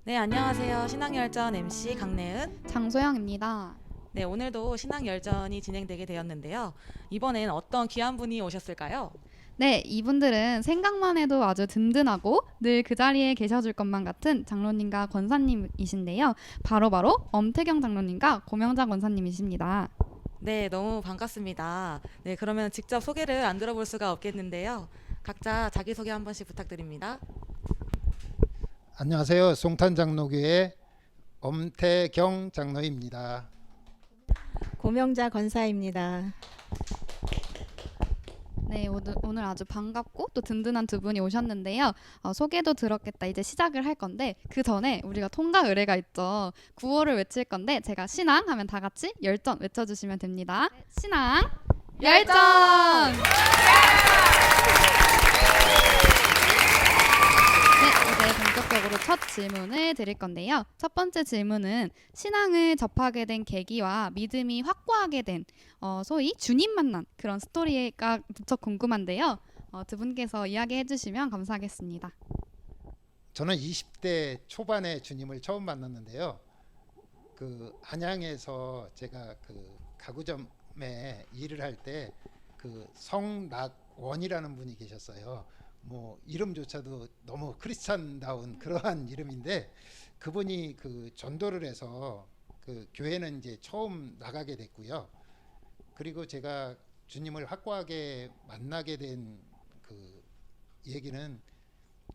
네, 안녕하세요. 신앙열전 MC 강래은. 장소영입니다. 네, 오늘도 신앙열전이 진행되게 되었는데요. 이번엔 어떤 귀한 분이 오셨을까요? 네, 이분들은 생각만 해도 아주 든든하고 늘 그 자리에 계셔줄 것만 같은 장로님과 권사님이신데요. 바로 엄태경 장로님과 고명자 권사님이십니다. 네, 너무 반갑습니다. 네, 그러면 직접 소개를 안 들어볼 수가 없겠는데요. 각자 자기소개 한 번씩 부탁드립니다. 안녕하세요. 송탄장로교회 엄태경 장로입니다. 고명자 권사입니다. 네, 오늘 아주 반갑고 또 든든한 두 분이 오셨는데요. 소개도 들었겠다. 이제 시작을 할 건데 그 전에 우리가 통과 의례가 있죠. 구호를 외칠 건데 제가 신앙 하면 다 같이 열전 외쳐주시면 됩니다. 네, 신앙 열전! 네, 이제 본격적으로 첫 질문을 드릴 건데요. 첫 번째 질문은 신앙을 접하게 된 계기와 믿음이 확고하게 된 소위 주님 만난 그런 스토리가 무척 궁금한데요. 두 분께서 이야기해 주시면 감사하겠습니다. 저는 20대 초반에 주님을 처음 만났는데요. 그 안양에서 제가 그 가구점에 일을 할 때 그 성낙원이라는 분이 계셨어요. 뭐 이름조차도 너무 크리스찬다운 그러한 이름인데 그분이 그 전도를 해서 그 교회는 이제 처음 나가게 됐고요. 그리고 제가 주님을 확고하게 만나게 된 그 얘기는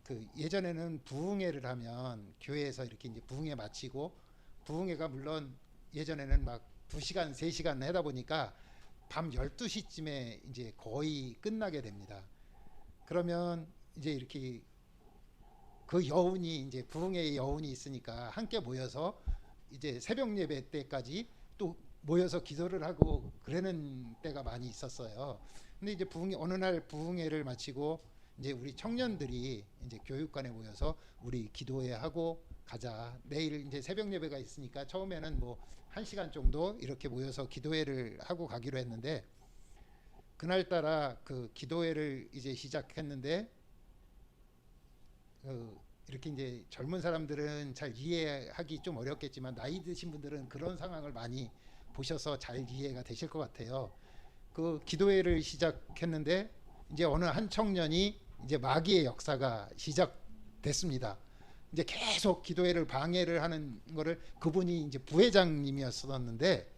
그 예전에는 부흥회를 하면 교회에서 이렇게 이제 부흥회 마치고 부흥회가 물론 예전에는 막 2시간, 3시간 하다 보니까 밤 12시쯤에 이제 거의 끝나게 됩니다. 그러면 이제 이렇게 그 여운이 이제 부흥회의 여운이 있으니까 함께 모여서 이제 새벽 예배 때까지 또 모여서 기도를 하고 그러는 때가 많이 있었어요. 근데 이제 어느 날 부흥회를 마치고 이제 우리 청년들이 이제 교육관에 모여서 우리 기도회 하고 가자. 내일 이제 새벽 예배가 있으니까 처음에는 뭐 1시간 정도 이렇게 모여서 기도회를 하고 가기로 했는데 그날따라 그 기도회를 이제 시작했는데 이렇게 이제 젊은 사람들은 잘 이해하기 좀 어렵겠지만 나이 드신 분들은 그런 상황을 많이 보셔서 잘 이해가 되실 것 같아요. 그 기도회를 시작했는데 이제 어느 한 청년이 이제 마귀의 역사가 시작됐습니다. 이제 계속 기도회를 방해를 하는 거를 그분이 이제 부회장님이었었는데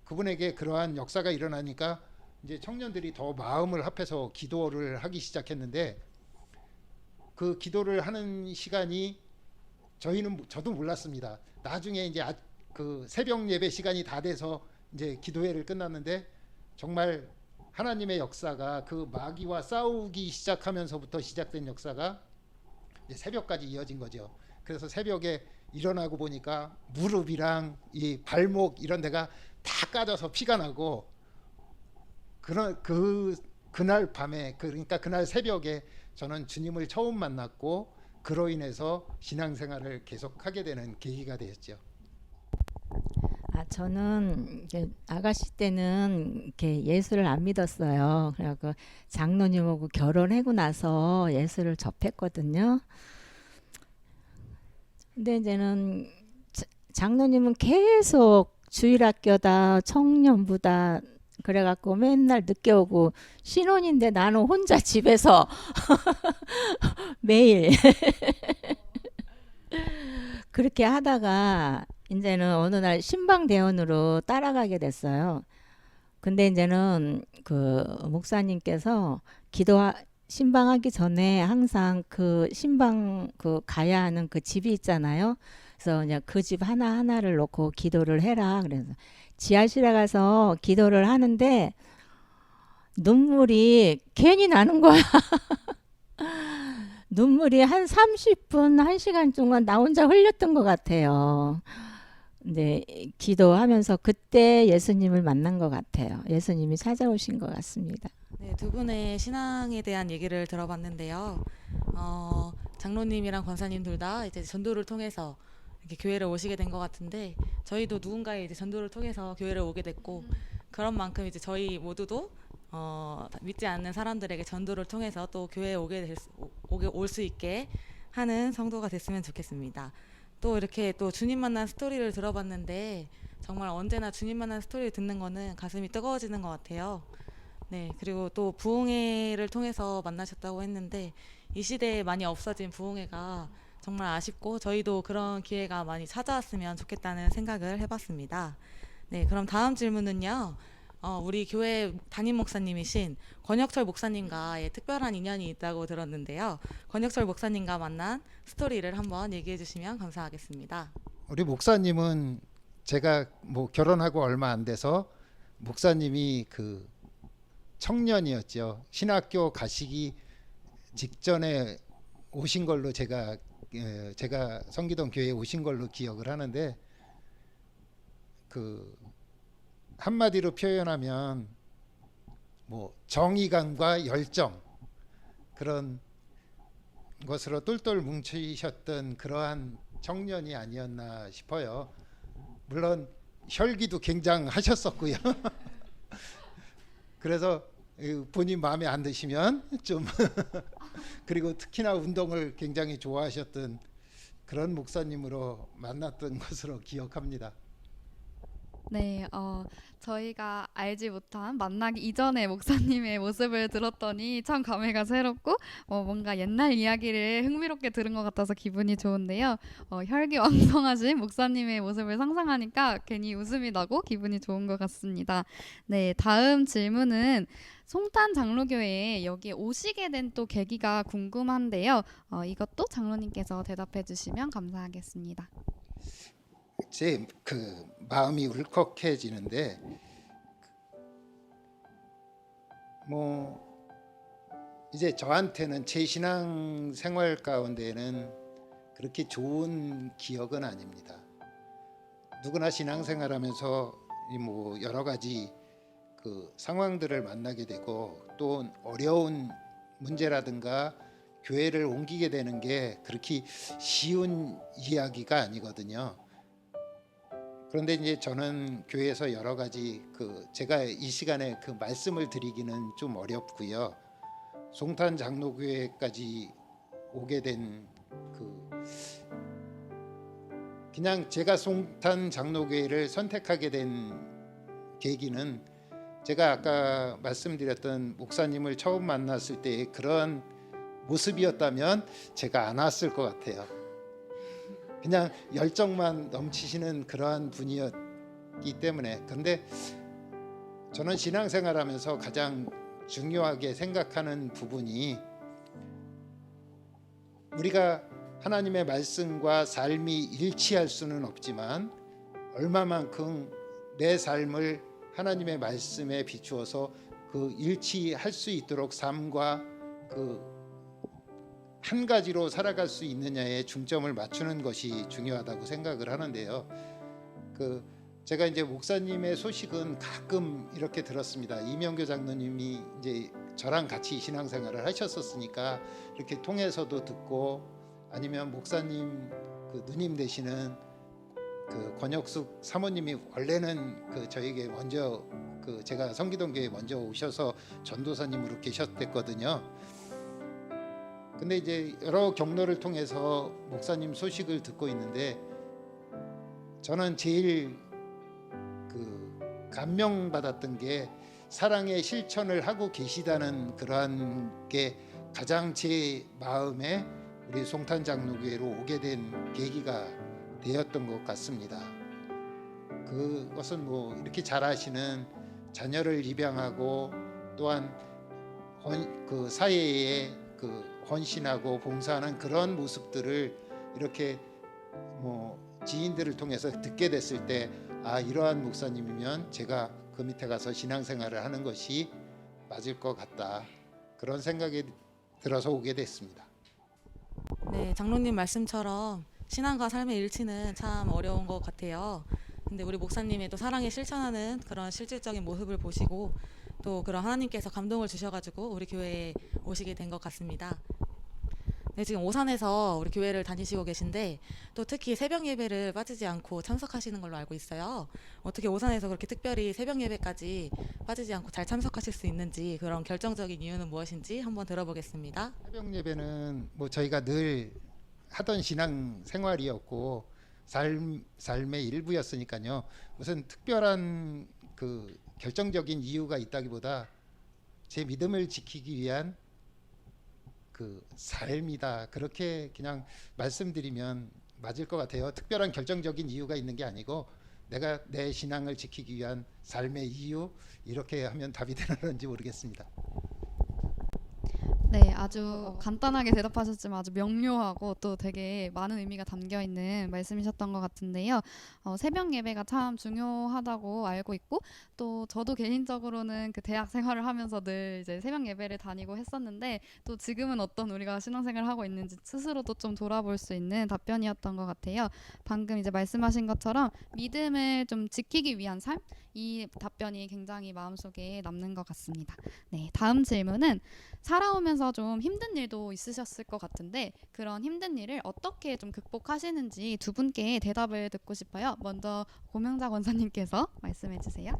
그분에게 그러한 역사가 일어나니까 이제 청년들이 더 마음을 합해서 기도를 하기 시작했는데 그 기도를 하는 시간이 저도 몰랐습니다. 나중에 이제 그 새벽 예배 시간이 다 돼서 이제 기도회를 끝났는데 정말 하나님의 역사가 그 마귀와 싸우기 시작하면서부터 시작된 역사가 이제 새벽까지 이어진 거죠. 그래서 새벽에 일어나고 보니까 무릎이랑 이 발목 이런 데가 다 까져서 피가 나고 그날 밤에 그러니까 그날 새벽에 저는 주님을 처음 만났고 그로 인해서 신앙생활을 계속하게 되는 계기가 되었죠. 저는 이제 아가씨 때는 이렇게 예수를 안 믿었어요. 그래갖고 장로님하고 결혼하고 나서 예수를 접했거든요. 근데 이제는 장로님은 계속 주일학교다 청년부다 그래갖고 맨날 늦게 오고 신혼인데 나는 혼자 집에서 매일 그렇게 하다가 이제는 어느 날 신방대원으로 따라가게 됐어요. 근데 이제는 그 목사님께서 신방하기 전에 항상 그 신방 그 가야 하는 그 집이 있잖아요. 그래서 그냥 그 집 하나하나를 놓고 기도를 해라. 그래서 지하실에 가서 기도를 하는데 눈물이 괜히 나는 거야. 눈물이 한 30분, 1시간 동안 나 혼자 흘렸던 것 같아요. 근데 기도하면서 그때 예수님을 만난 것 같아요. 예수님이 찾아오신 것 같습니다. 네, 두 분의 신앙에 대한 얘기를 들어봤는데요. 장로님이랑 권사님 둘 다 이제 전도를 통해서 이렇게 교회를 오시게 된 것 같은데 저희도 누군가의 이제 전도를 통해서 교회를 오게 됐고 그런 만큼 이제 저희 모두도 믿지 않는 사람들에게 전도를 통해서 또 교회에 올 수 있게 하는 성도가 됐으면 좋겠습니다. 또 이렇게 또 주님 만난 스토리를 들어봤는데 정말 언제나 주님 만난 스토리를 듣는 거는 가슴이 뜨거워지는 것 같아요. 네, 그리고 또 부흥회를 통해서 만나셨다고 했는데 이 시대에 많이 없어진 부흥회가 정말 아쉽고 저희도 그런 기회가 많이 찾아왔으면 좋겠다는 생각을 해봤습니다. 네, 그럼 다음 질문은요. 우리 교회 담임 목사님이신 권혁철 목사님과의 특별한 인연이 있다고 들었는데요. 권혁철 목사님과 만난 스토리를 한번 얘기해 주시면 감사하겠습니다. 우리 목사님은 제가 뭐 결혼하고 얼마 안 돼서 목사님이 그 청년이었죠. 신학교 가시기 직전에 오신 걸로 제가 성기동 교회에 오신 걸로 기억을 하는데 그 한마디로 표현하면 뭐 정의감과 열정 그런 것으로 똘똘 뭉치셨던 그러한 청년이 아니었나 싶어요. 물론 혈기도 굉장하셨었고요. 그래서 본인 마음에 안 드시면 좀 그리고 특히나 운동을 굉장히 좋아하셨던 그런 목사님으로 만났던 것으로 기억합니다. 네, 저희가 알지 못한 만나기 이전의 목사님의 모습을 들었더니 참 감회가 새롭고 뭔가 옛날 이야기를 흥미롭게 들은 것 같아서 기분이 좋은데요. 혈기왕성하신 목사님의 모습을 상상하니까 괜히 웃음이 나고 기분이 좋은 것 같습니다. 네, 다음 질문은 송탄 장로교회에 여기 오시게 된 또 계기가 궁금한데요. 이것도 장로님께서 대답해 주시면 감사하겠습니다. 제 그 마음이 울컥해지는데 뭐 이제 저한테는 제 신앙 생활 가운데는 그렇게 좋은 기억은 아닙니다. 누구나 신앙생활하면서 뭐 여러 가지 그 상황들을 만나게 되고 또 어려운 문제라든가 교회를 옮기게 되는 게 그렇게 쉬운 이야기가 아니거든요. 그런데 이제 저는 교회에서 여러 가지 제가 이 시간에 그 말씀을 드리기는 좀 어렵고요. 송탄 장로교회까지 오게 된 그냥 제가 송탄 장로교회를 선택하게 된 계기는 제가 아까 말씀드렸던 목사님을 처음 만났을 때의 그런 모습이었다면 제가 안 왔을 것 같아요. 그냥 열정만 넘치시는 그러한 분이었기 때문에. 그런데 저는 신앙생활하면서 가장 중요하게 생각하는 부분이 우리가 하나님의 말씀과 삶이 일치할 수는 없지만 얼마만큼 내 삶을 하나님의 말씀에 비추어서 그 일치할 수 있도록 삶과 한 가지로 살아갈 수 있느냐에 중점을 맞추는 것이 중요하다고 생각을 하는데요. 제가 이제 목사님의 소식은 가끔 이렇게 들었습니다. 이명교 장로님이 이제 저랑 같이 신앙생활을 하셨었으니까 이렇게 통해서도 듣고 아니면 목사님 누님 되시는 권혁숙 사모님이 원래는 저에게 먼저 제가 성기동 교회에 먼저 오셔서 전도사님으로 계셨댔거든요. 근데 이제 여러 경로를 통해서 목사님 소식을 듣고 있는데 저는 제일 감명받았던 게 사랑의 실천을 하고 계시다는 그러한 게 가장 제 마음에 우리 송탄 장로교회로 오게 된 계기가 되었던 것 같습니다. 그것은 뭐 이렇게 잘 아시는 자녀를 입양하고 또한 사회에 헌신하고 봉사하는 그런 모습들을 이렇게 뭐 지인들을 통해서 듣게 됐을 때 이러한 목사님이면 제가 그 밑에 가서 신앙생활을 하는 것이 맞을 것 같다. 그런 생각이 들어서 오게 됐습니다. 네, 장로님 말씀처럼 신앙과 삶의 일치는 참 어려운 것 같아요. 근데 우리 목사님의 또 사랑에 실천하는 그런 실질적인 모습을 보시고 또 그런 하나님께서 감동을 주셔가지고 우리 교회에 오시게 된 것 같습니다. 네, 지금 오산에서 우리 교회를 다니시고 계신데 또 특히 새벽 예배를 빠지지 않고 참석하시는 걸로 알고 있어요. 어떻게 오산에서 그렇게 특별히 새벽 예배까지 빠지지 않고 잘 참석하실 수 있는지 그런 결정적인 이유는 무엇인지 한번 들어보겠습니다. 새벽 예배는 뭐 저희가 늘 하던 신앙 생활이었고 삶의 일부였으니까요. 무슨 특별한 그 결정적인 이유가 있다기보다 제 믿음을 지키기 위한 그 삶이다. 그렇게 그냥 말씀드리면 맞을 것 같아요. 특별한 결정적인 이유가 있는 게 아니고 내가 내 신앙을 지키기 위한 삶의 이유, 이렇게 하면 답이 되는지 모르겠습니다. 네, 아주 간단하게 대답하셨지만 아주 명료하고 또 되게 많은 의미가 담겨 있는 말씀이셨던 것 같은데요. 새벽 예배가 참 중요하다고 알고 있고, 또 저도 개인적으로는 그 대학 생활을 하면서 늘 이제 새벽 예배를 다니고 했었는데, 또 지금은 어떤 우리가 신앙생활을 하고 있는지 스스로도 좀 돌아볼 수 있는 답변이었던 것 같아요. 방금 이제 말씀하신 것처럼 믿음을 좀 지키기 위한 삶? 이 답변이 굉장히 마음속에 남는 것 같습니다. 네, 다음 질문은 살아오면서 좀 힘든 일도 있으셨을 것 같은데 그런 힘든 일을 어떻게 좀 극복하시는지 두 분께 대답을 듣고 싶어요. 먼저 고명자 권사님께서 말씀해 주세요.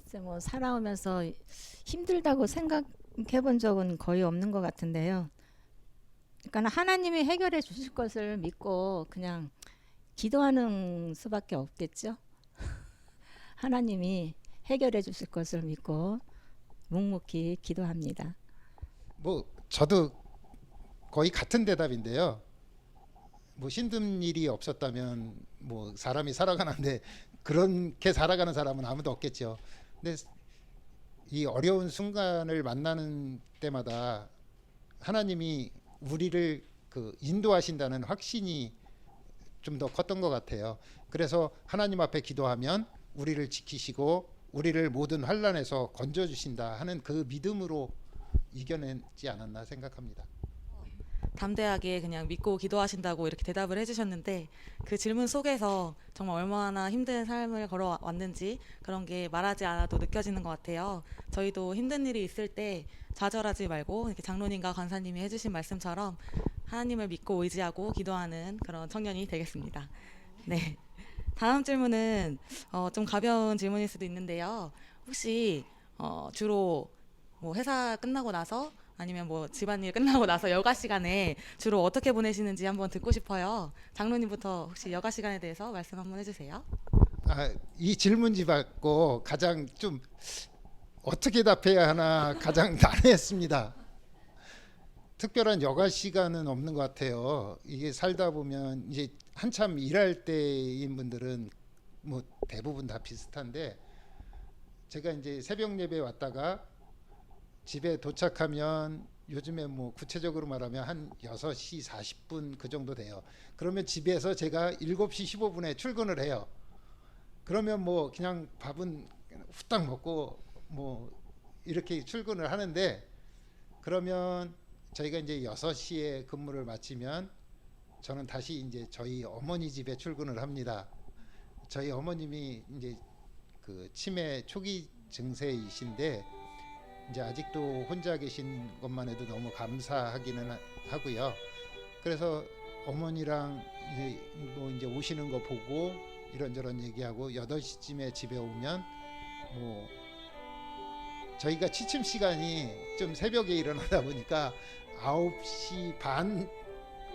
글쎄 뭐 살아오면서 힘들다고 생각해 본 적은 거의 없는 것 같은데요. 그러니까 하나님이 해결해 주실 것을 믿고 그냥 기도하는 수밖에 없겠죠. 하나님이 해결해 주실 것을 믿고 묵묵히 기도합니다. 뭐 저도 거의 같은 대답인데요. 뭐 힘든 일이 없었다면 뭐 사람이 살아가는데 그렇게 살아가는 사람은 아무도 없겠죠. 근데 이 어려운 순간을 만나는 때마다 하나님이 우리를 그 인도하신다는 확신이 좀 더 컸던 것 같아요. 그래서 하나님 앞에 기도하면 우리를 지키시고 우리를 모든 환난에서 건져 주신다 하는 그 믿음으로 이겨내지 않았나 생각합니다. 담대하게 그냥 믿고 기도하신다고 이렇게 대답을 해주셨는데 그 질문 속에서 정말 얼마나 힘든 삶을 걸어왔는지 그런 게 말하지 않아도 느껴지는 것 같아요. 저희도 힘든 일이 있을 때 좌절하지 말고 이렇게 장로님과 관사님이 해주신 말씀처럼 하나님을 믿고 의지하고 기도하는 그런 청년이 되겠습니다. 네. 다음 질문은 좀 가벼운 질문일 수도 있는데요. 혹시 주로 뭐 회사 끝나고 나서 아니면 뭐 집안일 끝나고 나서 여가 시간에 주로 어떻게 보내시는지 한번 듣고 싶어요. 장로님부터 혹시 여가 시간에 대해서 말씀 한번 해주세요. 이 질문지 받고 가장 좀 어떻게 답해야 하나 가장 난해했습니다. 특별한 여가 시간은 없는 것 같아요. 이게 살다 보면 이제 한참 일할 때인 분들은 뭐 대부분 다 비슷한데 제가 이제 새벽 예배 왔다가 집에 도착하면 요즘에 뭐 구체적으로 말하면 한 6시 40분 그 정도 돼요. 그러면 집에서 제가 7시 15분에 출근을 해요. 그러면 뭐 그냥 밥은 후딱 먹고 뭐 이렇게 출근을 하는데 그러면 저희가 이제 6시에 근무를 마치면 저는 다시 이제 저희 어머니 집에 출근을 합니다. 저희 어머님이 이제 그 치매 초기 증세이신데 이제 아직도 혼자 계신 것만 해도 너무 감사하기는 하고요. 그래서 어머니랑 이제 오시는 거 보고 이런저런 얘기하고 8시쯤에 집에 오면 뭐 저희가 취침 시간이 좀 새벽에 일어나다 보니까 9시 반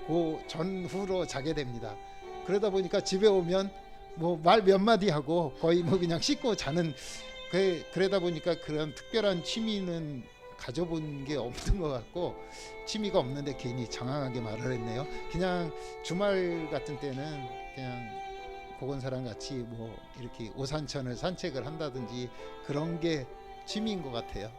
그 전후로 자게 됩니다. 그러다 보니까 집에 오면 뭐 말 몇 마디 하고 거의 뭐 그냥 씻고 자는 그러다 보니까 그런 특별한 취미는 가져본 게 없는 것 같고 취미가 없는데 괜히 장황하게 말을 했네요. 그냥 주말 같은 때는 그냥 보건사랑 같이 뭐 이렇게 오산천을 산책을 한다든지 그런 게 취미인 것 같아요.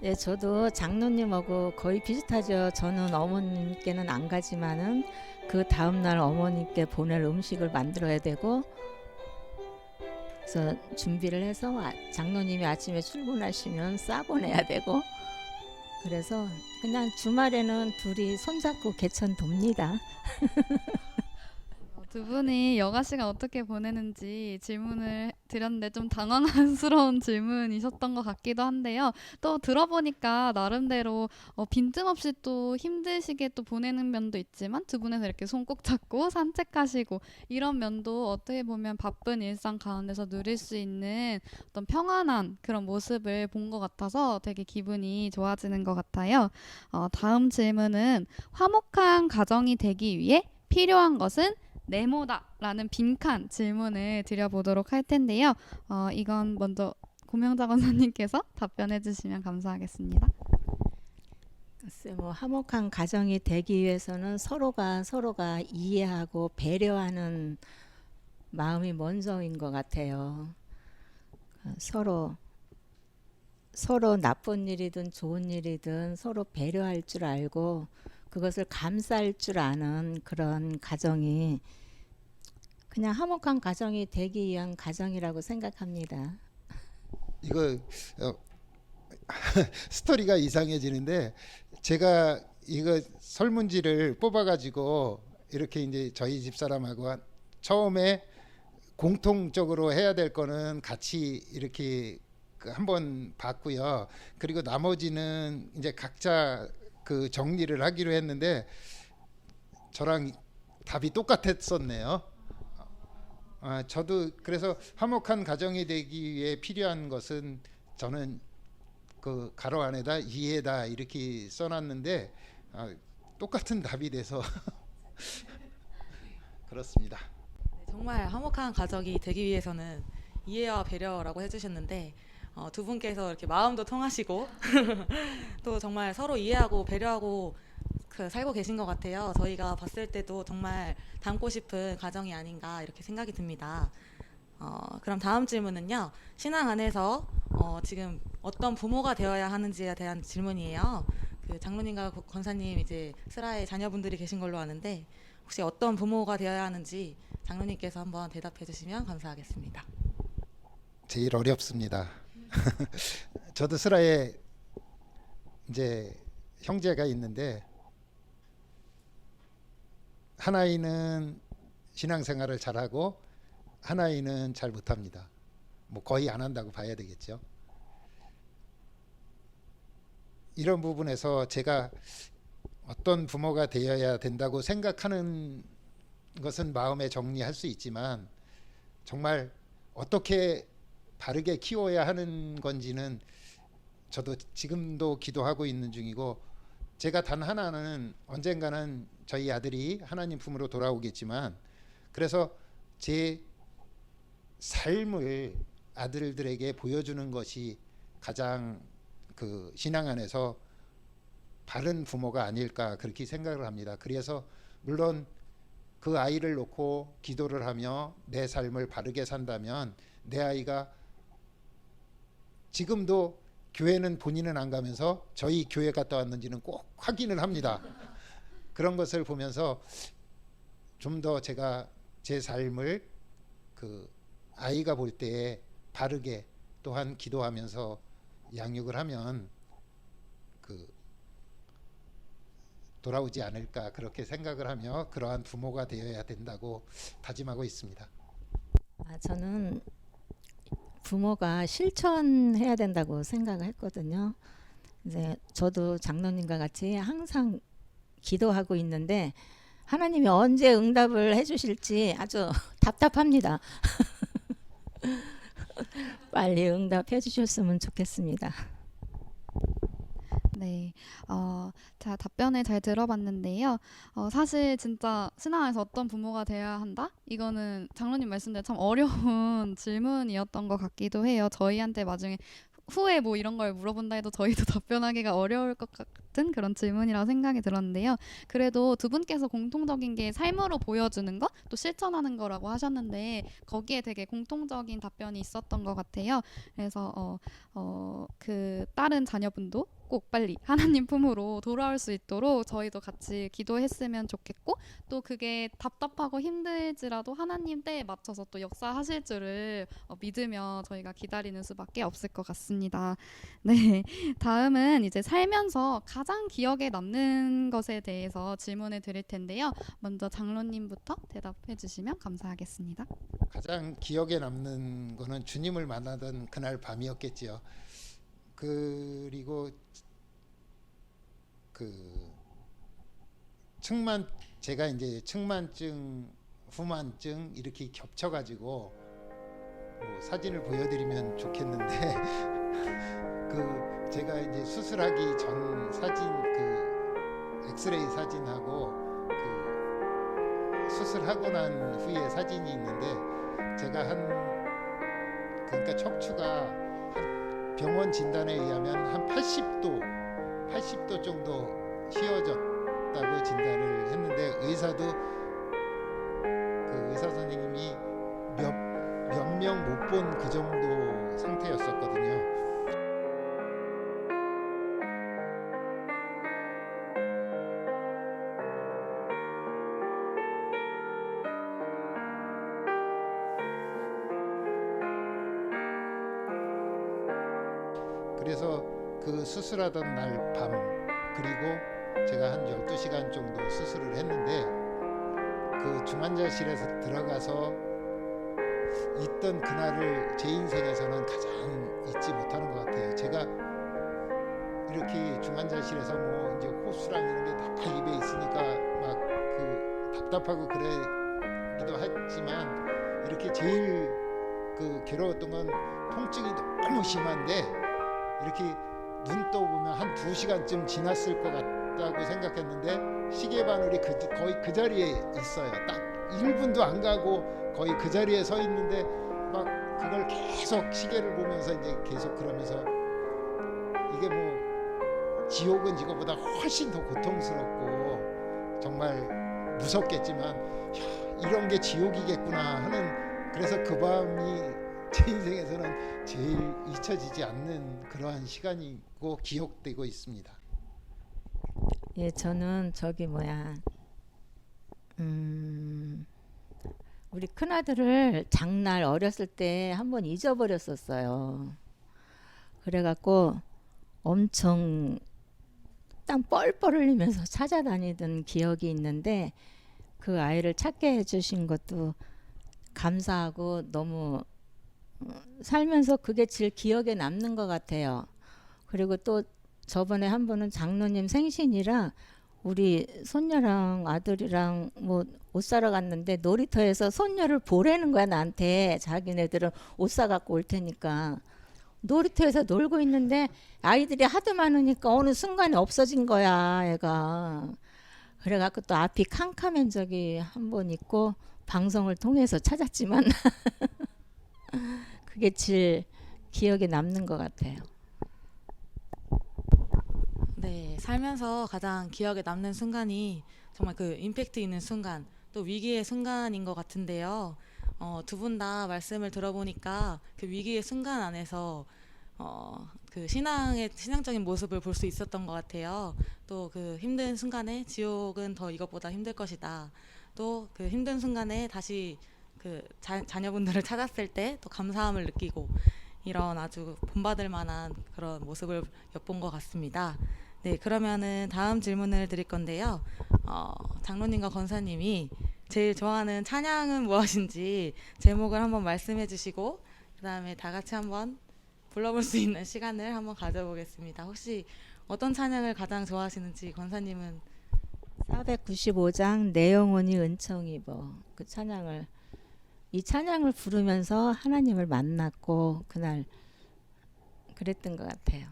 네, 저도 장로님하고 거의 비슷하죠. 저는 어머님께는 안 가지만은 그 다음 날 어머님께 보낼 음식을 만들어야 되고, 그래서 준비를 해서 장로님이 아침에 출근하시면 싸보내야 되고, 그래서 그냥 주말에는 둘이 손잡고 개천 돕니다. 두 분이 여가 시간 어떻게 보내는지 질문을 드렸는데 좀 당황스러운 질문이셨던 것 같기도 한데요. 또 들어보니까 나름대로 빈틈없이 또 힘드시게 또 보내는 면도 있지만 두 분에서 이렇게 손 꼭 잡고 산책하시고 이런 면도 어떻게 보면 바쁜 일상 가운데서 누릴 수 있는 어떤 평안한 그런 모습을 본 것 같아서 되게 기분이 좋아지는 것 같아요. 다음 질문은 화목한 가정이 되기 위해 필요한 것은 네모다라는 빈칸 질문을 드려보도록 할 텐데요. 이건 먼저 고명자 권사님께서 답변해 주시면 감사하겠습니다. 글쎄 뭐 화목한 가정이 되기 위해서는 서로가 이해하고 배려하는 마음이 먼저인 것 같아요. 서로 나쁜 일이든 좋은 일이든 서로 배려할 줄 알고 그것을 감사할 줄 아는 그런 가정이 그냥 화목한 가정이 되기 위한 가정이라고 생각합니다. 이거 스토리가 이상해지는데 제가 이거 설문지를 뽑아가지고 이렇게 이제 저희 집사람하고 처음에 공통적으로 해야 될 거는 같이 이렇게 한번 봤고요. 그리고 나머지는 이제 각자 그 정리를 하기로 했는데 저랑 답이 똑같았었네요. 저도 그래서 화목한 가정이 되기 위해 필요한 것은 저는 그 가로 안에다 이해다 이렇게 써놨는데 똑같은 답이 돼서 그렇습니다. 네, 정말 화목한 가족이 되기 위해서는 이해와 배려라고 해주셨는데 두 분께서 이렇게 마음도 통하시고 또 정말 서로 이해하고 배려하고 살고 계신 것 같아요. 저희가 봤을 때도 정말 닮고 싶은 가정이 아닌가 이렇게 생각이 듭니다. 그럼 다음 질문은요. 신앙 안에서 지금 어떤 부모가 되어야 하는지에 대한 질문이에요. 그 장로님과 권사님 이제 슬하에 자녀분들이 계신 걸로 아는데 혹시 어떤 부모가 되어야 하는지 장로님께서 한번 대답해 주시면 감사하겠습니다. 제일 어렵습니다. 저도 슬하에 이제 형제가 있는데 한 아이는 신앙생활을 잘하고 한 아이는 잘 못합니다. 뭐 거의 안 한다고 봐야 되겠죠. 이런 부분에서 제가 어떤 부모가 되어야 된다고 생각하는 것은 마음에 정리할 수 있지만 정말 어떻게 바르게 키워야 하는 건지는 저도 지금도 기도하고 있는 중이고 제가 단 하나는 언젠가는 저희 아들이 하나님 품으로 돌아오겠지만 그래서 제 삶을 아들들에게 보여주는 것이 가장 그 신앙 안에서 바른 부모가 아닐까 그렇게 생각을 합니다. 그래서 물론 그 아이를 놓고 기도를 하며 내 삶을 바르게 산다면 내 아이가 지금도 교회는 본인은 안 가면서 저희 교회 갔다 왔는지는 꼭 확인을 합니다. 그런 것을 보면서 좀 더 제가 제 삶을 그 아이가 볼 때에 바르게 또한 기도하면서 양육을 하면 그 돌아오지 않을까 그렇게 생각을 하며 그러한 부모가 되어야 된다고 다짐하고 있습니다. 저는 부모가 실천해야 된다고 생각을 했거든요. 이제 저도 장로님과 같이 항상 기도하고 있는데 하나님이 언제 응답을 해주실지 아주 답답합니다. 빨리 응답해 주셨으면 좋겠습니다. 네, 자 답변을 잘 들어봤는데요. 사실 진짜 신앙에서 어떤 부모가 되어야 한다? 이거는 장로님 말씀대로 참 어려운 질문이었던 것 같기도 해요. 저희한테 나중에 후에 뭐 이런 걸 물어본다 해도 저희도 답변하기가 어려울 것 같은 그런 질문이라고 생각이 들었는데요. 그래도 두 분께서 공통적인 게 삶으로 보여주는 거, 또 실천하는 거라고 하셨는데 거기에 되게 공통적인 답변이 있었던 것 같아요. 그래서 그 다른 자녀분도 꼭 빨리 하나님 품으로 돌아올 수 있도록 저희도 같이 기도했으면 좋겠고, 또 그게 답답하고 힘들지라도 하나님 때에 맞춰서 또 역사하실 줄을 믿으며 저희가 기다리는 수밖에 없을 것 같습니다. 네, 다음은 이제 살면서 가장 기억에 남는 것에 대해서 질문을 드릴 텐데요. 먼저 장로님부터 대답해 주시면 감사하겠습니다. 가장 기억에 남는 거는 주님을 만나던 그날 밤이었겠지요. 그리고 제가 이제 측만증, 후만증 이렇게 겹쳐가지고 뭐 사진을 보여드리면 좋겠는데 제가 이제 수술하기 전 사진, 엑스레이 사진하고 수술하고 난 후에 사진이 있는데, 제가 그러니까 척추가 병원 진단에 의하면 한 80도 정도 휘어졌다고 진단을 했는데, 의사 선생님이 몇 명 못 본 그 정도 상태였었거든요. 그래서 그 수술하던 날 밤, 그리고 제가 한 12시간 정도 수술을 했는데, 그 중환자실에서 들어가서 있던 그날을 제 인생에서는 가장 잊지 못하는 것 같아요. 제가 이렇게 중환자실에서 뭐 이제 호수랑 이런 게 다 입에 있으니까 막 답답하고 그러기도 했지만, 이렇게 제일 괴로웠던 건 통증이 너무 심한데, 이렇게 눈 떠보면 한 2시간쯤 지났을 것 같다고 생각했는데, 시계바늘이 거의 그 자리에 있어요. 딱 1분도 안 가고 거의 그 자리에 서 있는데, 막 그걸 계속 시계를 보면서 이제 계속 그러면서, 이게 뭐 지옥은 이거보다 훨씬 더 고통스럽고 정말 무섭겠지만, 이런 게 지옥이겠구나 하는, 그래서 그 밤이 제 인생에서는 제일 잊혀지지 않는 그러한 시간이고 기억되고 있습니다. 예, 저는 우리 큰아들을 장날 어렸을 때 한번 잊어버렸었어요. 그래갖고 엄청 땀 뻘뻘 흘리면서 찾아다니던 기억이 있는데, 그 아이를 찾게 해주신 것도 감사하고 너무 살면서 그게 제일 기억에 남는 것 같아요. 그리고 또 저번에 한 번은 장로님 생신이라 우리 손녀랑 아들이랑 뭐 옷 사러 갔는데, 놀이터에서 손녀를 보라는 거야, 나한테. 자기네들은 옷 사갖고 올 테니까. 놀이터에서 놀고 있는데 아이들이 하도 많으니까 어느 순간에 없어진 거야, 애가. 그래갖고 또 앞이 캄캄한 적이 한 번 있고, 방송을 통해서 찾았지만 그게 제일 기억에 남는 것 같아요. 네, 살면서 가장 기억에 남는 순간이 정말 그 임팩트 있는 순간, 또 위기의 순간인 것 같은데요. 두 분 다 말씀을 들어보니까 그 위기의 순간 안에서 그 신앙적인 모습을 볼 수 있었던 것 같아요. 또 그 힘든 순간에 지옥은 더 이것보다 힘들 것이다. 또 그 힘든 순간에 다시 그 자녀분들을 찾았을 때 또 감사함을 느끼고, 이런 아주 본받을 만한 그런 모습을 엿본 것 같습니다. 네, 그러면은 다음 질문을 드릴 건데요. 장로님과 권사님이 제일 좋아하는 찬양은 무엇인지 제목을 한번 말씀해 주시고, 그 다음에 다 같이 한번 불러볼 수 있는 시간을 한번 가져보겠습니다. 혹시 어떤 찬양을 가장 좋아하시는지 권사님은? 495장 내 영혼이 은총 입어, 이 찬양을 부르면서 하나님을 만났고 그날 그랬던 것 같아요.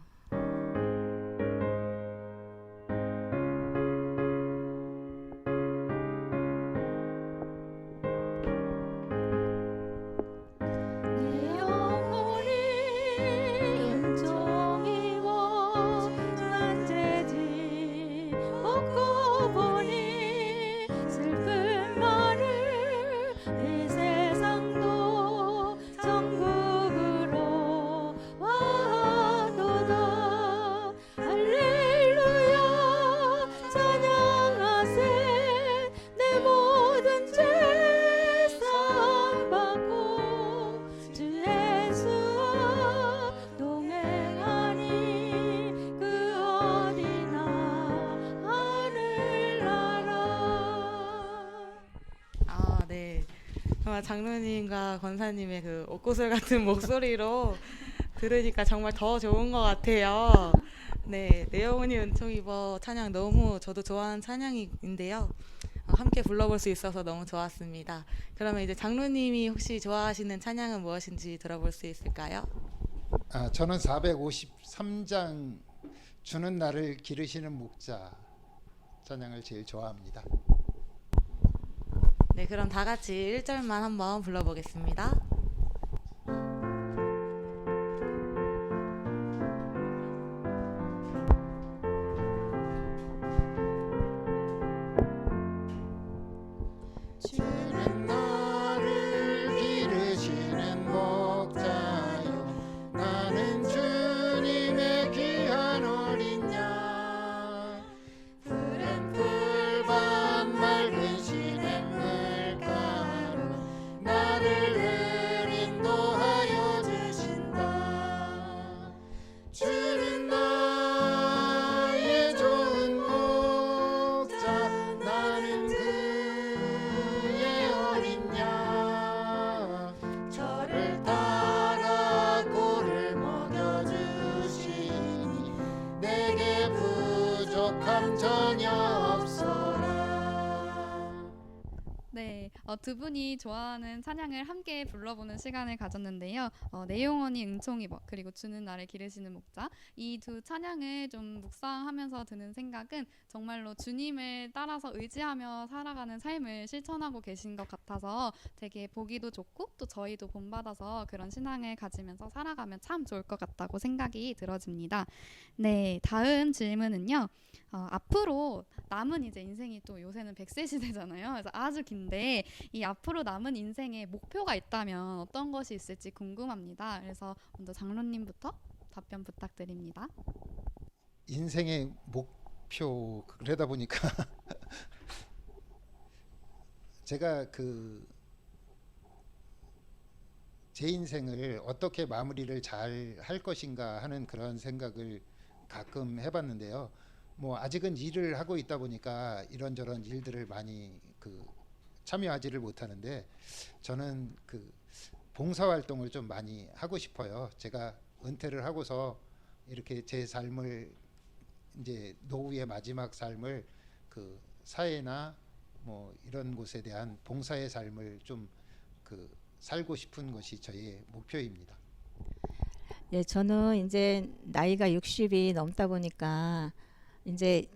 전국으로 와 너도 네. 정말 장로님과 권사님의 그 옥구슬 같은 목소리로 들으니까 정말 더 좋은 것 같아요. 네, 내영훈이 은총 입어 찬양 너무 저도 좋아하는 찬양인데요. 함께 불러볼 수 있어서 너무 좋았습니다. 그러면 이제 장로님이 혹시 좋아하시는 찬양은 무엇인지 들어볼 수 있을까요? 저는 453장 주는 나를 기르시는 목자 찬양을 제일 좋아합니다. 네, 그럼 다 같이 1절만 한번 불러보겠습니다. 주는 나를 기르시는 목자요 나는 주님의 귀한 어린 양 푸른 풀밭 맑은 시냇물가로 나를 늘 인도하여 주신다 주는 나의 좋은 목자 나는 그의 어린 양 저를 따라 꼴을 먹여주시니 내게 부족함 전혀 없어라. 네, 두 분이 좋아하는 찬양을 함께 불러보는 시간을 가졌는데요. 내용원이 응총이버 그리고 주는 나를 기르시는 목자 이 두 찬양을 좀 묵상하면서 드는 생각은 정말로 주님을 따라서 의지하며 살아가는 삶을 실천하고 계신 것 같아서 되게 보기도 좋고 또 저희도 본받아서 그런 신앙을 가지면서 살아가면 참 좋을 것 같다고 생각이 들어집니다. 네, 다음 질문은요. 앞으로 남은 이제 인생이 또 요새는 100세 시대잖아요. 그래서 아주 긴데 이 앞으로 남은 인생에 목표가 있다면 어떤 것이 있을지 궁금합니다. 그래서 먼저 장로님부터 답변 부탁드립니다. 인생의 목표 그러다 보니까 제가 제 인생을 어떻게 마무리를 잘 할 것인가 하는 그런 생각을 가끔 해봤는데요. 뭐 아직은 일을 하고 있다 보니까 이런저런 일들을 많이 참여하지를 못하는데 저는 봉사활동을 좀 많이 하고 싶어요. 제가 은퇴를 하고서 이렇게 제 삶을 이제 노후의 마지막 삶을 사회나 뭐 이런 곳에 대한 봉사의 삶을 좀 살고 싶은 것이 저의 목표입니다. 예, 저는 이제 나이가 60이 넘다 보니까 이제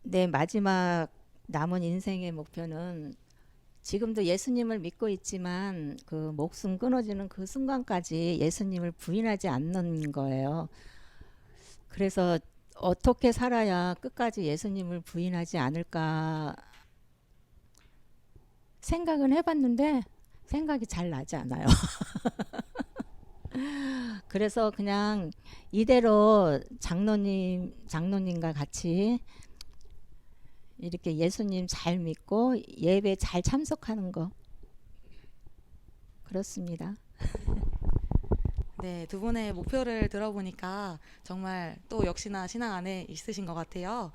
내 마지막 남은 인생의 목표는 지금도 예수님을 믿고 있지만 목숨 끊어지는 그 순간까지 예수님을 부인하지 않는 거예요. 그래서 어떻게 살아야 끝까지 예수님을 부인하지 않을까 생각은 해봤는데 생각이 잘 나지 않아요. 그래서 그냥 이대로 장로님과 같이 이렇게 예수님 잘 믿고 예배 잘 참석하는 거 그렇습니다. 네, 두 분의 목표를 들어보니까 정말 또 역시나 신앙 안에 있으신 것 같아요.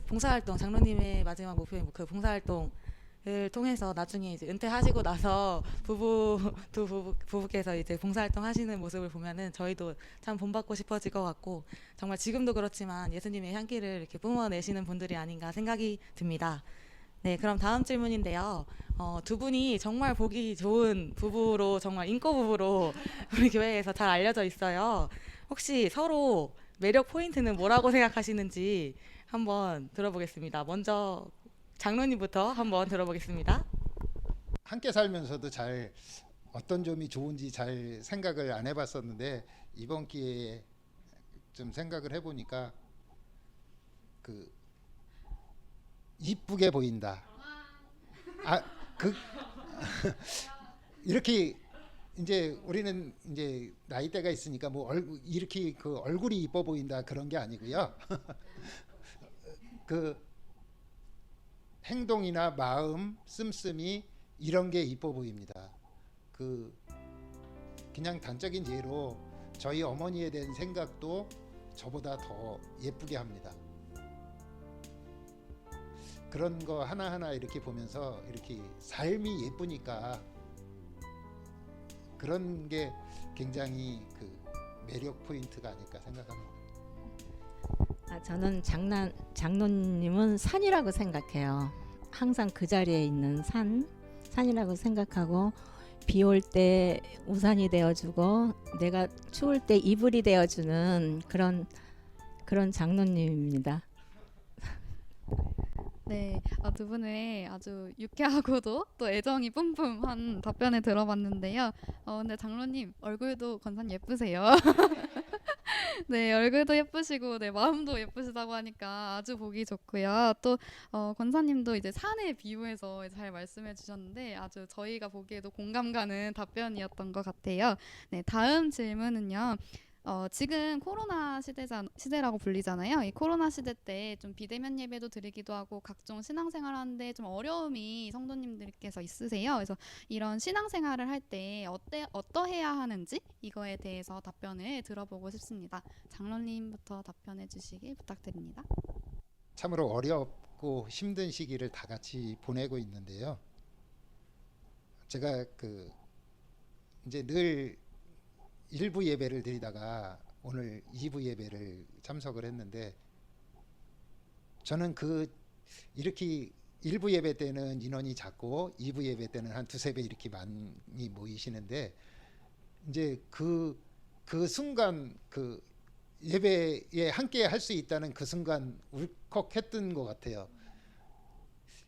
봉사활동, 장로님의 마지막 목표인 그 봉사활동을 통해서 나중에 이제 은퇴하시고 나서 부부께서 이제 봉사활동 하시는 모습을 보면은 저희도 참 본받고 싶어질 것 같고 정말 지금도 그렇지만 예수님의 향기를 이렇게 뿜어내시는 분들이 아닌가 생각이 듭니다. 네, 그럼 다음 질문인데요. 두 분이 정말 보기 좋은 부부로 정말 인고 부부로 우리 교회에서 잘 알려져 있어요. 혹시 서로 매력 포인트는 뭐라고 생각하시는지 한번 들어보겠습니다. 먼저 장로님부터 한번 들어보겠습니다. 함께 살면서도 잘 어떤 점이 좋은지 잘 생각을 안 해봤었는데 이번 기회에 좀 생각을 해보니까 이쁘게 보인다. 이렇게 이제 우리는 이제 나이대가 있으니까 뭐 이렇게 얼굴이 이뻐 보인다 그런 게 아니고요. 행동이나 마음, 씀씀이 이런 게 이뻐 보입니다. 그냥 단적인 예로 저희 어머니에 대한 생각도 저보다 더 예쁘게 합니다. 그런 거 하나하나 이렇게 보면서 이렇게 삶이 예쁘니까 그런 게 굉장히 그 매력 포인트가 아닐까 생각합니다. 저는 장로님은 산이라고 생각해요. 항상 그 자리에 있는 산이라고 생각하고 비 올 때 우산이 되어주고 내가 추울 때 이불이 되어주는 그런 장로님입니다. 네, 두 분의 아주 유쾌하고도 또 애정이 뿜뿜한 답변을 들어봤는데요. 근데 장로님 얼굴도 권사님 예쁘세요. 네, 얼굴도 예쁘시고, 네, 마음도 예쁘시다고 하니까 아주 보기 좋고요. 또 권사님도 이제 산에 비유해서 잘 말씀해 주셨는데 아주 저희가 보기에도 공감 가는 답변이었던 것 같아요. 네, 다음 질문은요. 지금 코로나 시대라고 불리잖아요. 이 코로나 시대 때 좀 비대면 예배도 드리기도 하고 각종 신앙생활 하는데 좀 어려움이 성도님들께서 있으세요. 그래서 이런 신앙생활을 할 때 어떠해야 하는지 이거에 대해서 답변을 들어보고 싶습니다. 장로님부터 답변해 주시길 부탁드립니다. 참으로 어렵고 힘든 시기를 다 같이 보내고 있는데요. 제가 이제 늘 1부 예배를 드리다가 오늘 2부 예배를 참석을 했는데 저는 이렇게 1부 예배 때는 인원이 작고 2부 예배 때는 한 두세 배 이렇게 많이 모이시는데 이제 그 순간 예배에 함께 할 수 있다는 그 순간 울컥했던 것 같아요.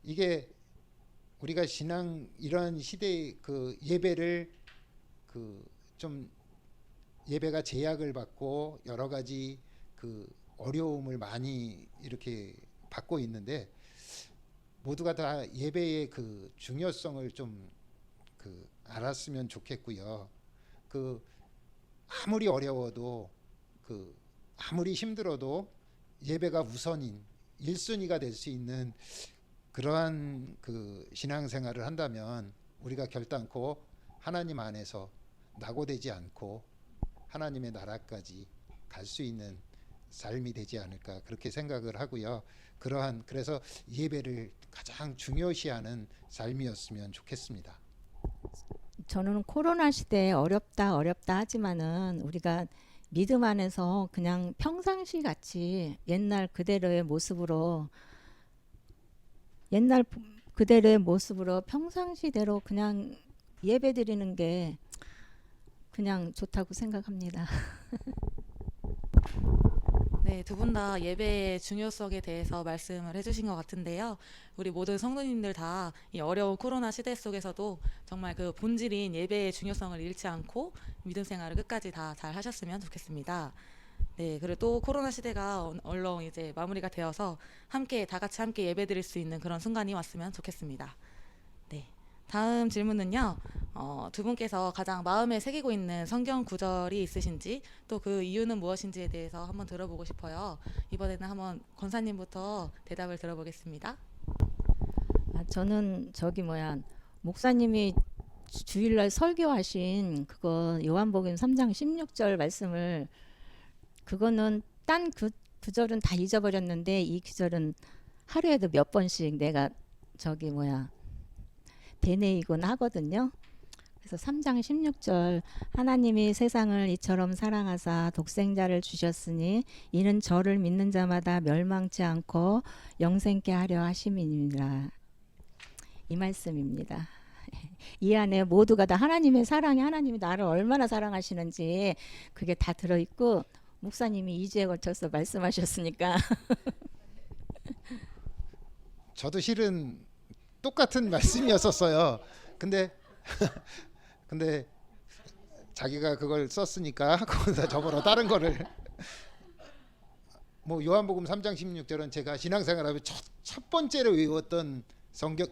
이게 우리가 이런 시대의 예배를 좀 예배가 제약을 받고 여러 가지 어려움을 많이 이렇게 받고 있는데 모두가 다 예배의 중요성을 좀 알았으면 좋겠고요. 아무리 어려워도 아무리 힘들어도 예배가 우선인 1순위가 될 수 있는 그러한 신앙생활을 한다면 우리가 결단코 하나님 안에서 낙오되지 않고 하나님의 나라까지 갈 수 있는 삶이 되지 않을까 그렇게 생각을 하고요. 그래서 예배를 가장 중요시하는 삶이었으면 좋겠습니다. 저는 코로나 시대에 어렵다 하지만은 우리가 믿음 안에서 그냥 평상시 같이 옛날 그대로의 모습으로 평상시대로 그냥 예배 드리는 게 그냥 좋다고 생각합니다. 네, 두 분 다 예배의 중요성에 대해서 말씀을 해주신 것 같은데요. 우리 모든 성도님들 다 이 어려운 코로나 시대 속에서도 정말 그 본질인 예배의 중요성을 잃지 않고 믿음 생활을 끝까지 다 잘 하셨으면 좋겠습니다. 네, 그리고 또 코로나 시대가 얼렁 이제 마무리가 되어서 다 같이 함께 예배 드릴 수 있는 그런 순간이 왔으면 좋겠습니다. 네. 다음 질문은요. 두 분께서 가장 마음에 새기고 있는 성경 구절이 있으신지 또 그 이유는 무엇인지에 대해서 한번 들어보고 싶어요. 이번에는 한번 권사님부터 대답을 들어보겠습니다. 저는 목사님이 주일날 설교하신 그거 요한복음 3장 16절 말씀을 그거는 딴 구절은 다 잊어버렸는데 이 구절은 하루에도 몇 번씩 내가 되뇌이곤 하거든요. 그래서 3장 16절 하나님이 세상을 이처럼 사랑하사 독생자를 주셨으니 이는 저를 믿는 자마다 멸망치 않고 영생케 하려 하심이니라. 이 말씀입니다. 이 안에 모두가 다 하나님의 사랑이 하나님이 나를 얼마나 사랑하시는지 그게 다 들어있고 목사님이 2주에 걸쳐서 말씀하셨으니까 저도 실은 똑같은 말씀이었었어요. 근데 자기가 그걸 썼으니까 거기다 접어서 다른 거를 요한복음 3장 16절은 제가 신앙생활하면 첫 번째로 외웠던 성경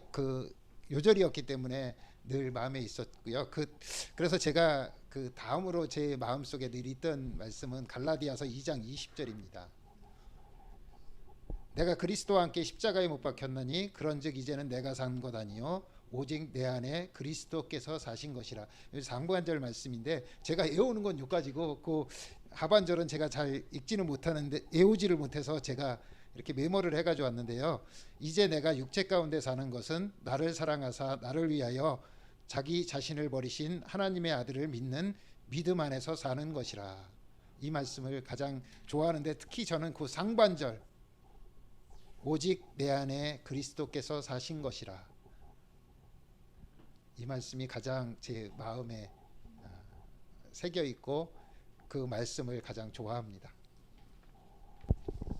요절이었기 때문에 늘 마음에 있었고요. 그래서 제가 다음으로 제 마음속에 늘 있던 말씀은 갈라디아서 2장 20절입니다. 내가 그리스도와 함께 십자가에 못 박혔나니 그런즉 이제는 내가 산 것 아니요 오직 내 안에 그리스도께서 사신 것이라. 상반절 말씀인데 제가 외우는 건 여기까지고 하반절은 제가 잘 읽지는 못하는데 외우지를 못해서 제가 이렇게 메모를 해가지고 왔는데요. 이제 내가 육체 가운데 사는 것은 나를 사랑하사 나를 위하여 자기 자신을 버리신 하나님의 아들을 믿는 믿음 안에서 사는 것이라. 이 말씀을 가장 좋아하는데, 특히 저는 그 상반절, 오직 내 안에 그리스도께서 사신 것이라, 이 말씀이 가장 제 마음에 새겨 있고 그 말씀을 가장 좋아합니다.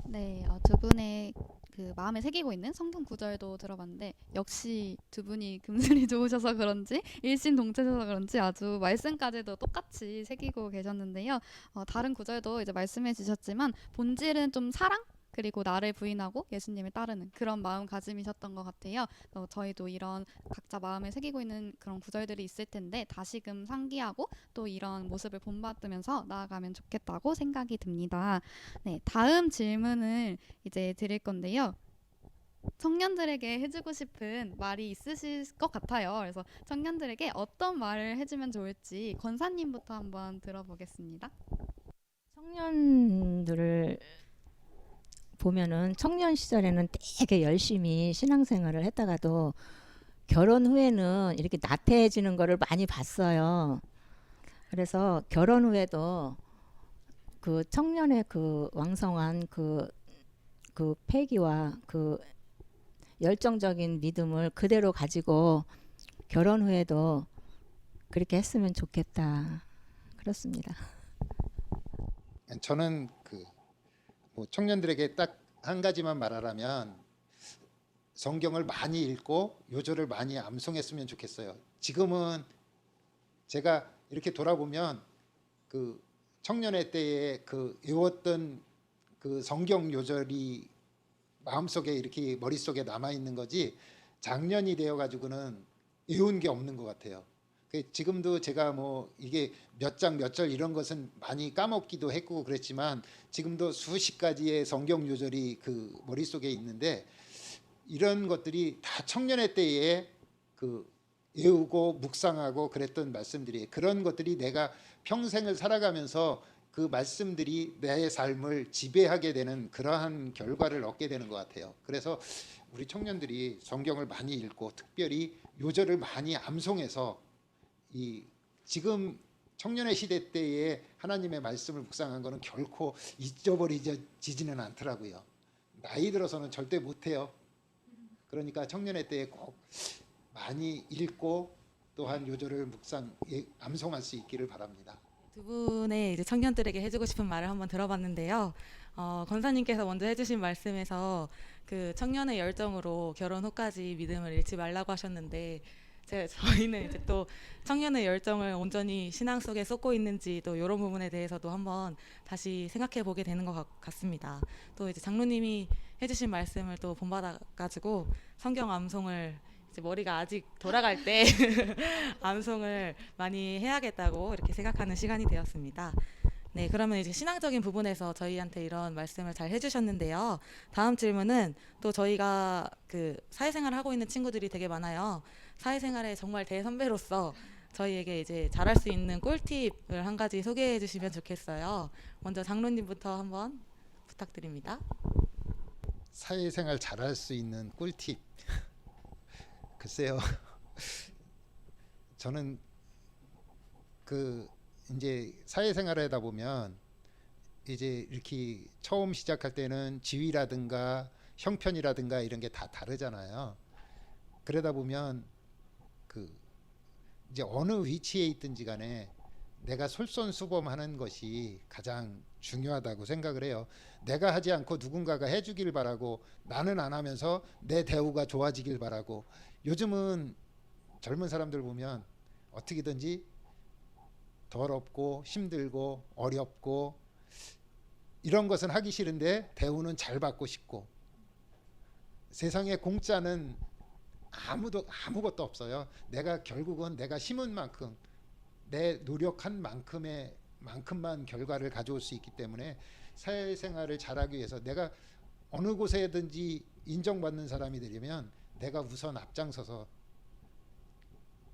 네, 두 분의 그 마음에 새기고 있는 성경 구절도 들어봤는데 역시 두 분이 금슬이 좋으셔서 그런지 일심동체셔서 그런지 아주 말씀까지도 똑같이 새기고 계셨는데요. 다른 구절도 이제 말씀해 주셨지만 본질은 좀 사랑? 그리고 나를 부인하고 예수님을 따르는 그런 마음가짐이셨던 것 같아요. 저희도 이런 각자 마음에 새기고 있는 그런 구절들이 있을 텐데 다시금 상기하고 또 이런 모습을 본받으면서 나아가면 좋겠다고 생각이 듭니다. 네, 다음 질문을 이제 드릴 건데요. 청년들에게 해주고 싶은 말이 있으실 것 같아요. 그래서 청년들에게 어떤 말을 해주면 좋을지 권사님부터 한번 들어보겠습니다. 청년들을 보면은 청년 시절에는 되게 열심히 신앙생활을 했다가도 결혼 후에는 이렇게 나태해지는 거를 많이 봤어요. 그래서 결혼 후에도 그 청년의 그 왕성한 그 패기와 그 열정적인 믿음을 그대로 가지고 결혼 후에도 그렇게 했으면 좋겠다. 그렇습니다. 저는 뭐 청년들에게 딱 한 가지만 말하라면, 성경을 많이 읽고 요절을 많이 암송했으면 좋겠어요. 지금은 제가 이렇게 돌아보면 그 청년의 때에 그 외웠던 그 성경 요절이 마음속에 이렇게 머릿속에 남아 있는 거지, 작년이 되어 가지고는 외운 게 없는 것 같아요. 지금도 제가 뭐 이게 몇 장 몇 절 이런 것은 많이 까먹기도 했고 그랬지만, 지금도 수십 가지의 성경 요절이 그 머릿속에 있는데, 이런 것들이 다 청년의 때에 그 외우고 묵상하고 그랬던 말씀들이, 그런 것들이 내가 평생을 살아가면서 그 말씀들이 내 삶을 지배하게 되는 그러한 결과를 얻게 되는 것 같아요. 그래서 우리 청년들이 성경을 많이 읽고 특별히 요절을 많이 암송해서 이 지금 청년의 시대 때에 하나님의 말씀을 묵상한 거는 결코 잊어버리지는 않더라고요. 나이 들어서는 절대 못해요. 그러니까 청년의 때에 꼭 많이 읽고 또한 요절을 암송할 수 있기를 바랍니다. 두 분의 이제 청년들에게 해주고 싶은 말을 한번 들어봤는데요. 권사님께서 먼저 해주신 말씀에서 그 청년의 열정으로 결혼 후까지 믿음을 잃지 말라고 하셨는데, 저희는 이제 또 청년의 열정을 온전히 신앙 속에 쏟고 있는지 또 이런 부분에 대해서도 한번 다시 생각해 보게 되는 것 같습니다. 또 이제 장로님이 해주신 말씀을 또 본받아가지고 성경 암송을 이제 머리가 아직 돌아갈 때 암송을 많이 해야겠다고 이렇게 생각하는 시간이 되었습니다. 네, 그러면 이제 신앙적인 부분에서 저희한테 이런 말씀을 잘 해주셨는데요. 다음 질문은 또 저희가 그 사회생활을 하고 있는 친구들이 되게 많아요. 사회생활의 정말 대선배로서 저희에게 이제 잘할 수 있는 꿀팁을 한 가지 소개해 주시면 좋겠어요. 먼저 장로님부터 한번 부탁드립니다. 사회생활 잘할 수 있는 꿀팁. 글쎄요. 저는 이제 사회생활을 하다 보면 이제 이렇게 처음 시작할 때는 지위라든가 형편이라든가 이런 게 다 다르잖아요. 그러다 보면 이제 어느 위치에 있든지 간에 내가 솔선수범하는 것이 가장 중요하다고 생각을 해요. 내가 하지 않고 누군가가 해주길 바라고, 나는 안 하면서 내 대우가 좋아지길 바라고. 요즘은 젊은 사람들 보면 어떻게든지 더럽고 힘들고 어렵고 이런 것은 하기 싫은데 대우는 잘 받고 싶고, 세상에 공짜는 아무것도 없어요. 결국은 내가 심은 만큼, 내 노력한 만큼만 결과를 가져올 수 있기 때문에 사회생활을 잘하기 위해서 내가 어느 곳에든지 인정받는 사람이 되려면 내가 우선 앞장서서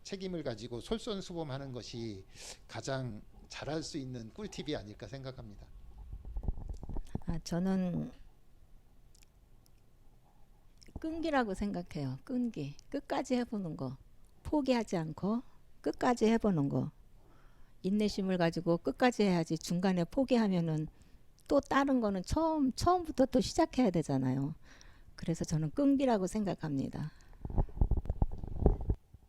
책임을 가지고 솔선수범하는 것이 가장 잘할 수 있는 꿀팁이 아닐까 생각합니다. 저는 끈기라고 생각해요. 끈기. 끝까지 해보는 거. 포기하지 않고 끝까지 해보는 거. 인내심을 가지고 끝까지 해야지. 중간에 포기하면은 또 다른 거는 처음부터 또 시작해야 되잖아요. 그래서 저는 끈기라고 생각합니다.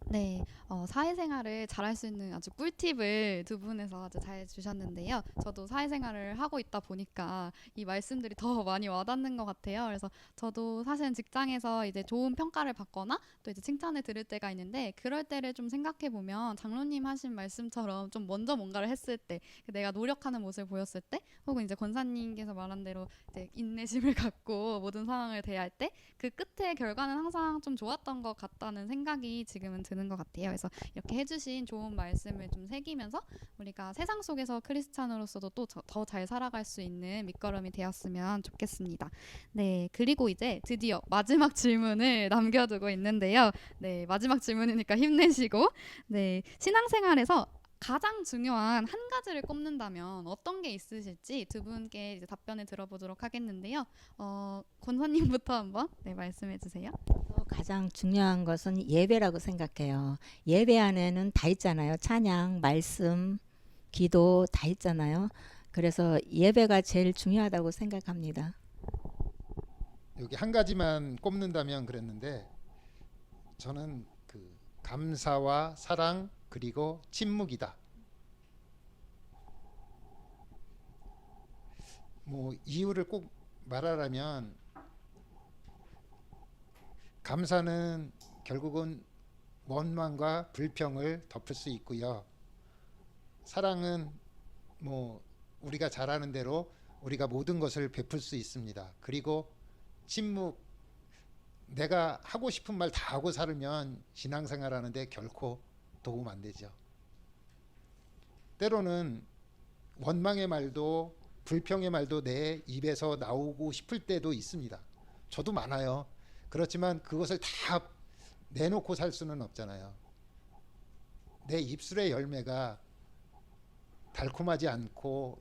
네, 사회생활을 잘할 수 있는 아주 꿀팁을 두 분에서 아주 잘 주셨는데요. 저도 사회생활을 하고 있다 보니까 이 말씀들이 더 많이 와닿는 것 같아요. 그래서 저도 사실은 직장에서 이제 좋은 평가를 받거나 또 이제 칭찬을 들을 때가 있는데 그럴 때를 좀 생각해 보면 장로님 하신 말씀처럼 좀 먼저 뭔가를 했을 때, 내가 노력하는 모습을 보였을 때, 혹은 이제 권사님께서 말한 대로 이제 인내심을 갖고 모든 상황을 대할 때 그 끝의 결과는 항상 좀 좋았던 것 같다는 생각이 지금은 드는 것 같아요. 그래서 이렇게 해주신 좋은 말씀을 좀 새기면서 우리가 세상 속에서 크리스찬으로서도 또 더 잘 살아갈 수 있는 밑거름이 되었으면 좋겠습니다. 네, 그리고 이제 드디어 마지막 질문을 남겨두고 있는데요. 네, 마지막 질문이니까 힘내시고, 네, 신앙생활에서 가장 중요한 한 가지를 꼽는다면 어떤 게 있으실지 두 분께 이제 답변을 들어보도록 하겠는데요. 권사님부터 한번 말씀해 주세요. 가장 중요한 것은 예배라고 생각해요. 예배 안에는 다 있잖아요. 찬양, 말씀, 기도 다 있잖아요. 그래서 예배가 제일 중요하다고 생각합니다. 여기 한 가지만 꼽는다면 그랬는데 저는 그 감사와 사랑 그리고 침묵이다. 뭐 이유를 꼭 말하라면 감사는 결국은 원망과 불평을 덮을 수 있고요. 사랑은 뭐 우리가 잘 아는 대로 우리가 모든 것을 베풀 수 있습니다. 그리고 침묵, 내가 하고 싶은 말 다 하고 살면 신앙생활 하는데 결코 도움 안 되죠. 때로는 원망의 말도 불평의 말도 내 입에서 나오고 싶을 때도 있습니다. 저도 많아요. 그렇지만 그것을 다 내놓고 살 수는 없잖아요. 내 입술의 열매가 달콤하지 않고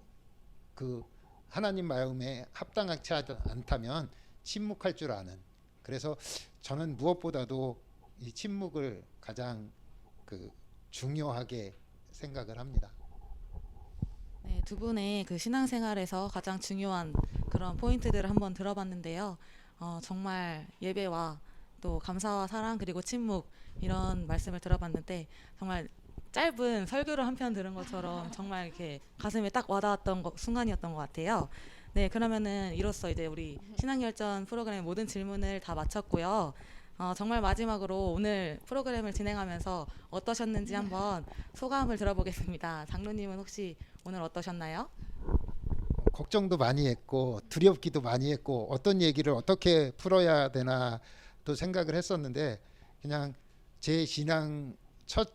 그 하나님 마음에 합당하지 않다면 침묵할 줄 아는. 그래서 저는 무엇보다도 이 침묵을 가장 중요하게 생각을 합니다. 네, 두 분의 그 신앙생활에서 가장 중요한 그런 포인트들을 한번 들어봤는데요. 정말 예배와 또 감사와 사랑 그리고 침묵 이런 말씀을 들어봤는데 정말 짧은 설교를 한 편 들은 것처럼 정말 이렇게 가슴에 딱 와닿았던 순간이었던 것 같아요. 네, 그러면은 이로써 이제 우리 신앙열전 프로그램 모든 질문을 다 마쳤고요. 정말 마지막으로 오늘 프로그램을 진행하면서 어떠셨는지 한번 소감을 들어보겠습니다. 장로님은 혹시 오늘 어떠셨나요? 걱정도 많이 했고 두렵기도 많이 했고 어떤 얘기를 어떻게 풀어야 되나 또 생각을 했었는데 그냥 제 신앙 첫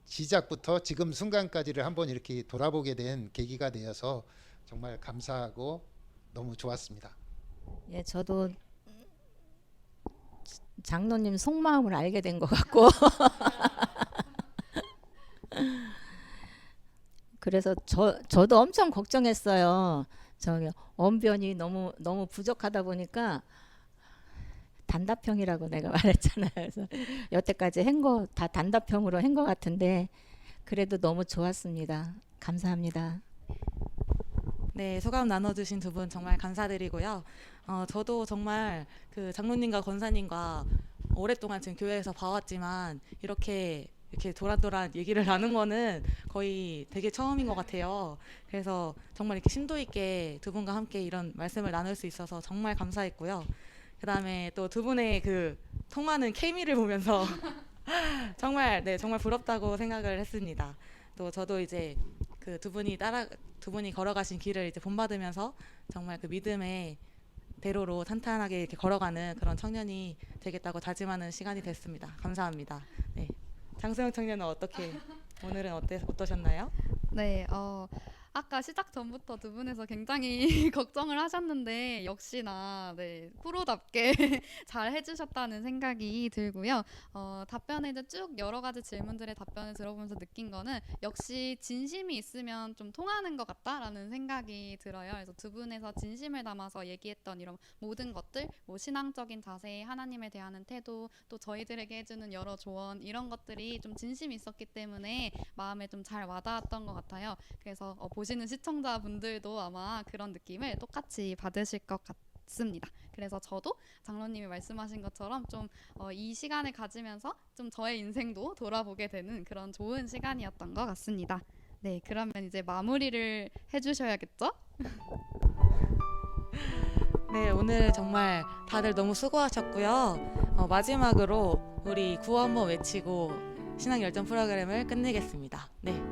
시작부터 지금 순간까지를 한번 이렇게 돌아보게 된 계기가 되어서 정말 감사하고 너무 좋았습니다. 예, 저도 장로님 속마음을 알게 된 것 같고 그래서 저도 엄청 걱정했어요. 저기 언변이 너무 부족하다 보니까 단답형이라고 내가 말했잖아요. 그래서 여태까지 한 거 다 단답형으로 한 것 같은데 그래도 너무 좋았습니다. 감사합니다. 네, 소감 나눠주신 두 분 정말 감사드리고요. 저도 정말 그 장로님과 권사님과 오랫동안 지금 교회에서 봐왔지만 이렇게 도란도란 얘기를 나눈 거는 거의 되게 처음인 것 같아요. 그래서 정말 이렇게 심도 있게 두 분과 함께 이런 말씀을 나눌 수 있어서 정말 감사했고요. 그다음에 또 두 분의 그 통하는 케미를 보면서 정말 부럽다고 생각을 했습니다. 또 저도 이제 그 두 분이 걸어가신 길을 이제 본받으면서 정말 그 믿음의 대로로 탄탄하게 이렇게 걸어가는 그런 청년이 되겠다고 다짐하는 시간이 됐습니다. 감사합니다. 네. 장소영 청년은 오늘은 어떠셨나요? 네, 아까 시작 전부터 두 분에서 굉장히 걱정을 하셨는데 역시나 네, 프로답게 잘 해주셨다는 생각이 들고요. 답변에 이제 쭉 여러 가지 질문들의 답변을 들어보면서 느낀 거는 역시 진심이 있으면 좀 통하는 것 같다라는 생각이 들어요. 그래서 두 분에서 진심을 담아서 얘기했던 이런 모든 것들, 뭐 신앙적인 자세, 하나님에 대한 태도, 또 저희들에게 해주는 여러 조언 이런 것들이 좀 진심이 있었기 때문에 마음에 좀 잘 와닿았던 것 같아요. 그래서 보시는 시청자분들도 아마 그런 느낌을 똑같이 받으실 것 같습니다. 그래서 저도 장로님이 말씀하신 것처럼 좀 이 시간을 가지면서 좀 저의 인생도 돌아보게 되는 그런 좋은 시간이었던 것 같습니다. 네, 그러면 이제 마무리를 해주셔야겠죠? 네, 오늘 정말 다들 너무 수고하셨고요. 마지막으로 우리 구호 한번 외치고 신앙 열정 프로그램을 끝내겠습니다. 네,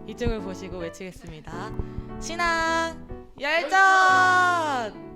이쪽을 보시고 외치겠습니다. 신앙 열정!